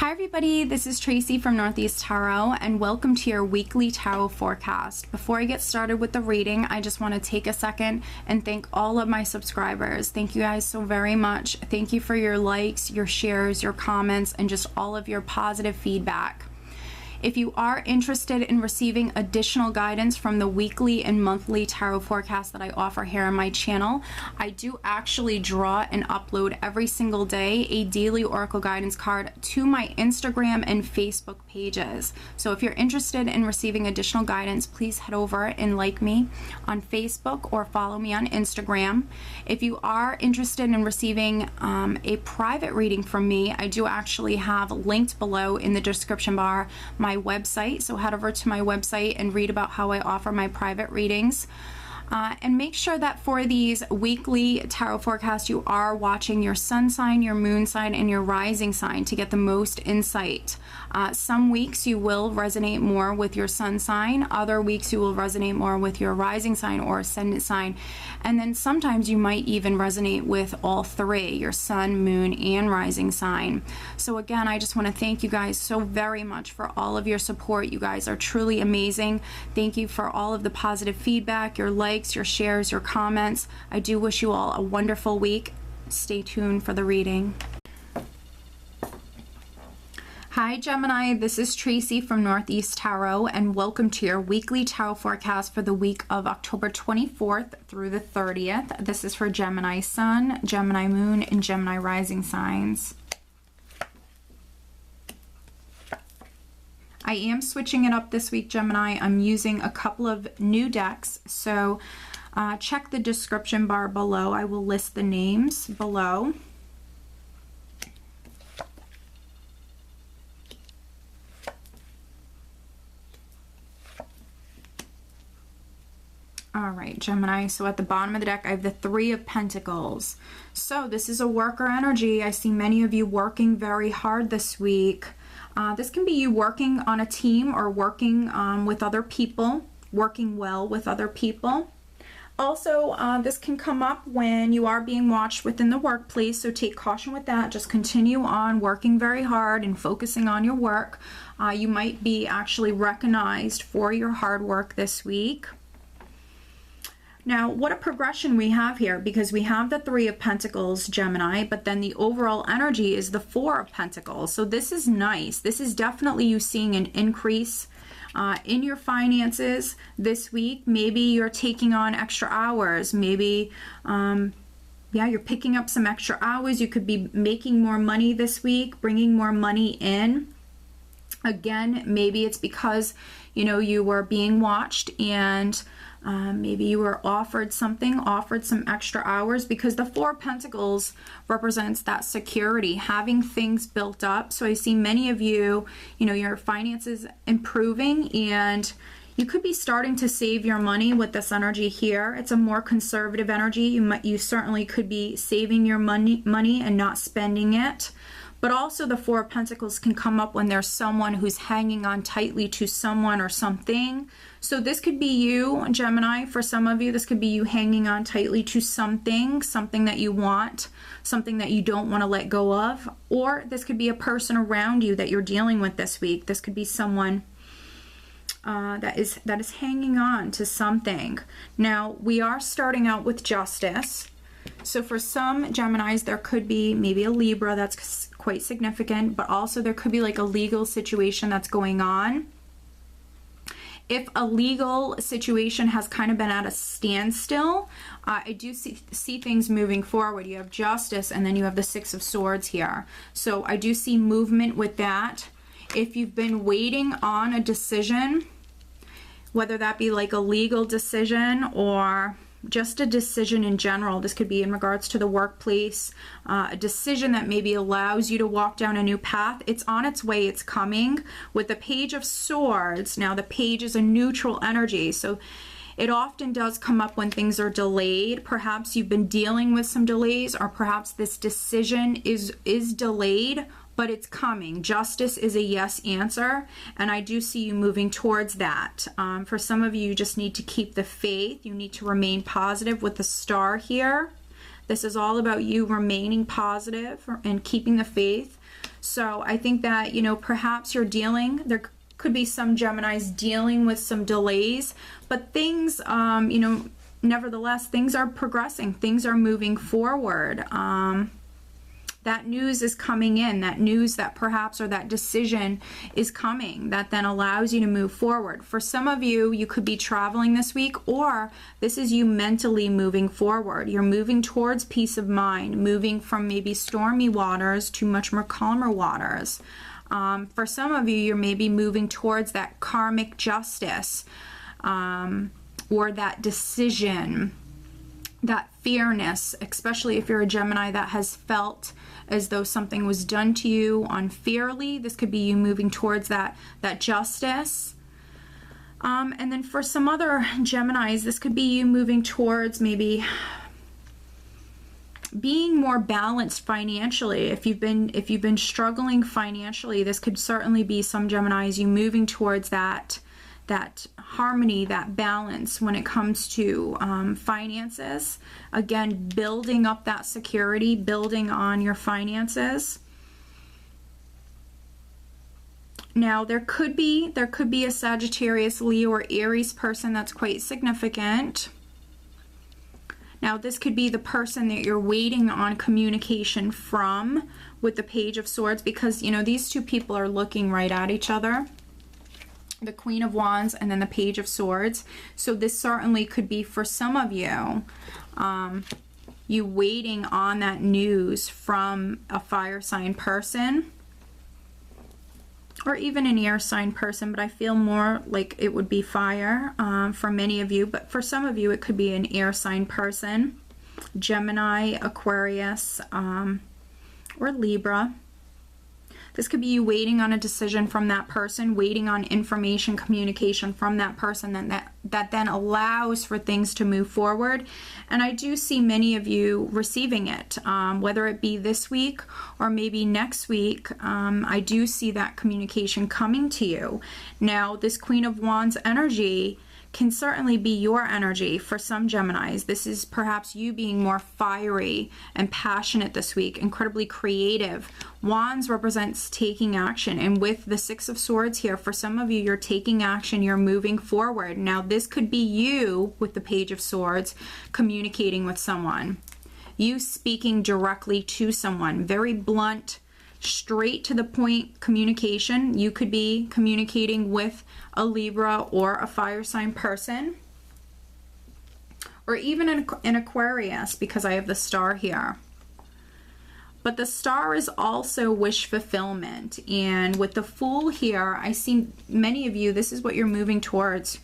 Hi everybody, this is Tracy from Northeast Tarot and welcome to your weekly tarot forecast. Before I get started with the reading, I just want to take a second and thank all of my subscribers. Thank you guys so very much. Thank you for your likes, your shares, your comments, and just all of your positive feedback. If you are interested in receiving additional guidance from the weekly and monthly tarot forecast that I offer here on my channel, I do actually draw and upload every single day a daily oracle guidance card to my Instagram and Facebook pages. So if you're interested in receiving additional guidance, please head over and like me on Facebook or follow me on Instagram. If you are interested in receiving a private reading from me, I do actually have linked below in the description bar my website, so head over to my website and read about how I offer my private readings. And make sure that for these weekly tarot forecasts you are watching your sun sign, your moon sign, and your rising sign to get the most insight. Some weeks you will resonate more with your sun sign, other weeks you will resonate more with your rising sign or ascendant sign, and then sometimes you might even resonate with all three, your sun, moon, and rising sign. So again, I just want to thank you guys so very much for all of your support. You guys are truly amazing. Thank you for all of the positive feedback, your likes, your shares, your comments. I do wish you all a wonderful week. Stay tuned for the reading. Hi Gemini, this is Tracy from Northeast Tarot and welcome to your weekly tarot forecast for the week of October 24th through the 30th. This is for Gemini Sun, Gemini Moon, and Gemini Rising signs. I am switching it up this week, Gemini. I'm using a couple of new decks, so check the description bar below. I will list the names below. All right, Gemini, so at the bottom of the deck, I have the Three of Pentacles. So this is a worker energy. I see many of you working very hard this week. This can be you working on a team or working with other people, working well with other people. Also, this can come up when you are being watched within the workplace, so take caution with that. Just continue on working very hard and focusing on your work. You might be actually recognized for your hard work this week. Now, what a progression we have here, because we have the Three of Pentacles, Gemini, but then the overall energy is the Four of Pentacles. So this is nice. This is definitely you seeing an increase in your finances this week. Maybe you're taking on extra hours. Maybe, yeah, you're picking up some extra hours. You could be making more money this week, bringing more money in. Again, maybe it's because, you know, you were being watched and maybe you were offered something, offered some extra hours, because the Four of Pentacles represents that security, having things built up. So I see many of you, you know, your finances improving and you could be starting to save your money with this energy here. It's a more conservative energy. You certainly could be saving your money and not spending it. But also the Four of Pentacles can come up when there's someone who's hanging on tightly to someone or something. So this could be you, Gemini. For some of you, this could be you hanging on tightly to something, something that you want, something that you don't want to let go of. Or this could be a person around you that you're dealing with this week. This could be someone that is hanging on to something. Now, we are starting out with Justice. So for some Geminis, there could be maybe a Libra that's quite significant, but also there could be like a legal situation that's going on. If a legal situation has kind of been at a standstill, I do see things moving forward. You have Justice and then you have the Six of Swords here. So I do see movement with that. If you've been waiting on a decision, whether that be like a legal decision or just a decision in general, this could be in regards to the workplace, a decision that maybe allows you to walk down a new path. It's on its way, it's coming. With the Page of Swords, now the page is a neutral energy, so it often does come up when things are delayed. Perhaps you've been dealing with some delays, or perhaps this decision is delayed, but it's coming. Justice is a yes answer, and I do see you moving towards that. For some of you, you just need to keep the faith. You need to remain positive with the Star here. This is all about you remaining positive and keeping the faith. So I think that, you know, perhaps you're there could be some Geminis dealing with some delays, but things, you know, nevertheless, things are progressing. Things are moving forward. That news is coming in, that news that perhaps, or that decision is coming that then allows you to move forward. For some of you, you could be traveling this week, or this is you mentally moving forward. You're moving towards peace of mind, moving from maybe stormy waters to much more calmer waters. For some of you, you're maybe moving towards that karmic justice, or that decision, that fairness, especially if you're a Gemini that has felt as though something was done to you unfairly. This could be you moving towards that justice. And then for some other Geminis, this could be you moving towards maybe being more balanced financially. If you've been struggling financially, this could certainly be some Geminis, you moving towards that harmony, that balance when it comes to finances. Again, building up that security, building on your finances. Now, there could be a Sagittarius, Leo, or Aries person that's quite significant. Now, this could be the person that you're waiting on communication from with the Page of Swords, because, you know, these two people are looking right at each other. The Queen of Wands and then the Page of Swords. So this certainly could be for some of you, you waiting on that news from a fire sign person, or even an air sign person, but I feel more like it would be fire for many of you. But for some of you, it could be an air sign person, Gemini, Aquarius, or Libra. This could be you waiting on a decision from that person, waiting on information, communication from that person that then allows for things to move forward. And I do see many of you receiving it, whether it be this week or maybe next week. I do see that communication coming to you. Now, this Queen of Wands energy can certainly be your energy for some Geminis. This is perhaps you being more fiery and passionate this week, incredibly creative. Wands represents taking action, and with the Six of Swords here, for some of you, you're taking action, you're moving forward. Now, this could be you with the Page of Swords communicating with someone, you speaking directly to someone, very blunt, straight to the point communication. You could be communicating with a Libra or a fire sign person, or even an Aquarius, because I have the star here. But the star is also wish fulfillment, and with the Fool here, I see many of you, this is what you're moving towards.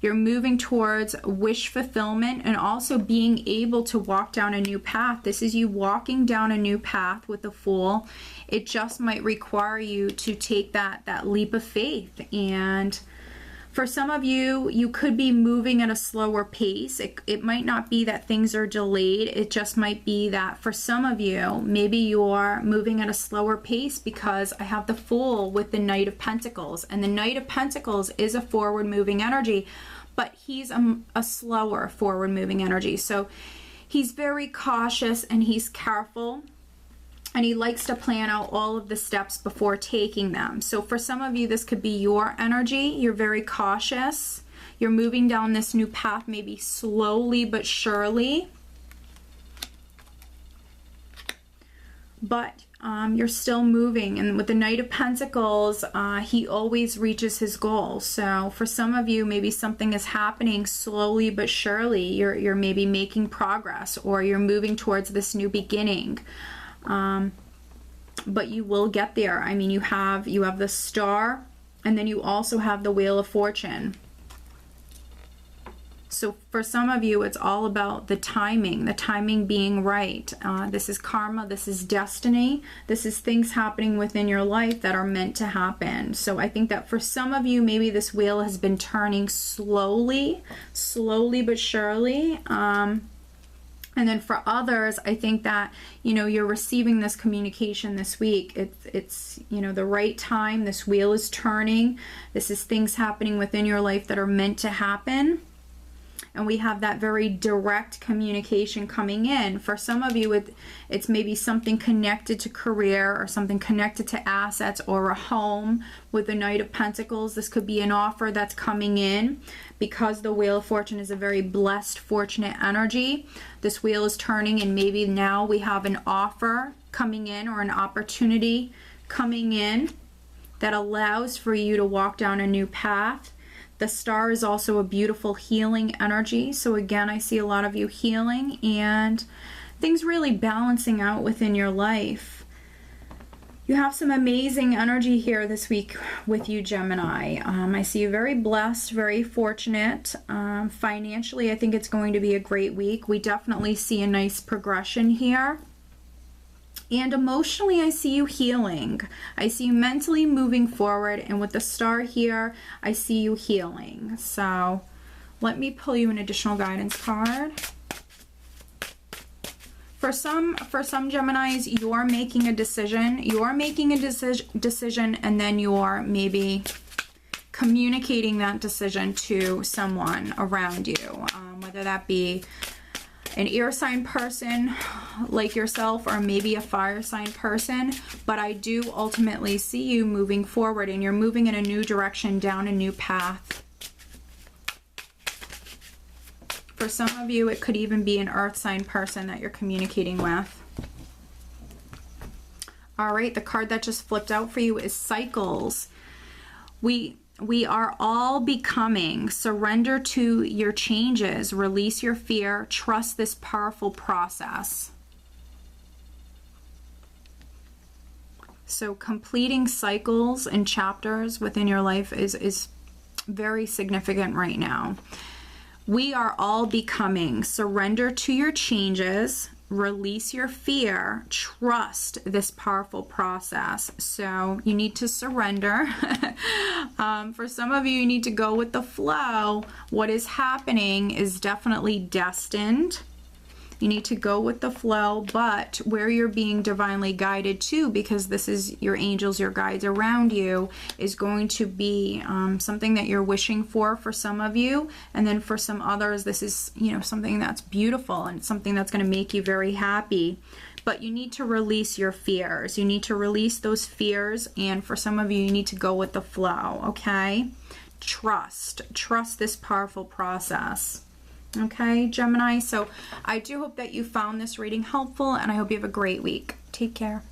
You're moving towards wish fulfillment and also being able to walk down a new path. This is you walking down a new path with the Fool. It just might require you to take that leap of faith. And for some of you, you could be moving at a slower pace. It might not be that things are delayed. It just might be that for some of you, maybe you're moving at a slower pace, because I have the Fool with the Knight of Pentacles. And the Knight of Pentacles is a forward-moving energy, but he's a slower forward-moving energy. So he's very cautious and he's careful, and he likes to plan out all of the steps before taking them. So for some of you, this could be your energy. You're very cautious. You're moving down this new path, maybe slowly but surely. But you're still moving. And with the Knight of Pentacles, he always reaches his goal. So for some of you, maybe something is happening slowly but surely. You're maybe making progress, or you're moving towards this new beginning. But you will get there. I mean, you have the Star, and then you also have the Wheel of Fortune. So for some of you, it's all about the timing being right. This is karma, this is destiny, this is things happening within your life that are meant to happen. So I think that for some of you, maybe this wheel has been turning slowly but surely. And then for others, I think that, you know, you're receiving this communication this week. It's you know, the right time. This wheel is turning. This is things happening within your life that are meant to happen. And we have that very direct communication coming in. For some of you, it's maybe something connected to career or something connected to assets or a home with the Knight of Pentacles. This could be an offer that's coming in because the Wheel of Fortune is a very blessed, fortunate energy. This wheel is turning and maybe now we have an offer coming in or an opportunity coming in that allows for you to walk down a new path. The star is also a beautiful healing energy. So again, I see a lot of you healing and things really balancing out within your life. You have some amazing energy here this week with you, Gemini. I see you very blessed, very fortunate. Financially, I think it's going to be a great week. We definitely see a nice progression here. And emotionally, I see you healing. I see you mentally moving forward. And with the star here, I see you healing. So let me pull you an additional guidance card. For some Geminis, you're making a decision. You're making a decision and then you're maybe communicating that decision to someone around you. Whether that be an air sign person like yourself or maybe a fire sign person, but I do ultimately see you moving forward and you're moving in a new direction, down a new path. For some of you, it could even be an earth sign person that you're communicating with. All right, the card that just flipped out for you is Cycles. We are all becoming. Surrender to your changes. Release your fear. Trust this powerful process. So completing cycles and chapters within your life is very significant right now. We are all becoming. Surrender to your changes. Release your fear. Trust this powerful process. So you need to surrender. For some of you, you need to go with the flow. What is happening is definitely destined. You need to go with the flow, but where you're being divinely guided to, because this is your angels, your guides around you, is going to be something that you're wishing for some of you. And then for some others, this is, you know, something that's beautiful and something that's going to make you very happy. But you need to release your fears. You need to release those fears. And for some of you, you need to go with the flow, okay? Trust this powerful process. Okay, Gemini, so I do hope that you found this reading helpful, and I hope you have a great week. Take care.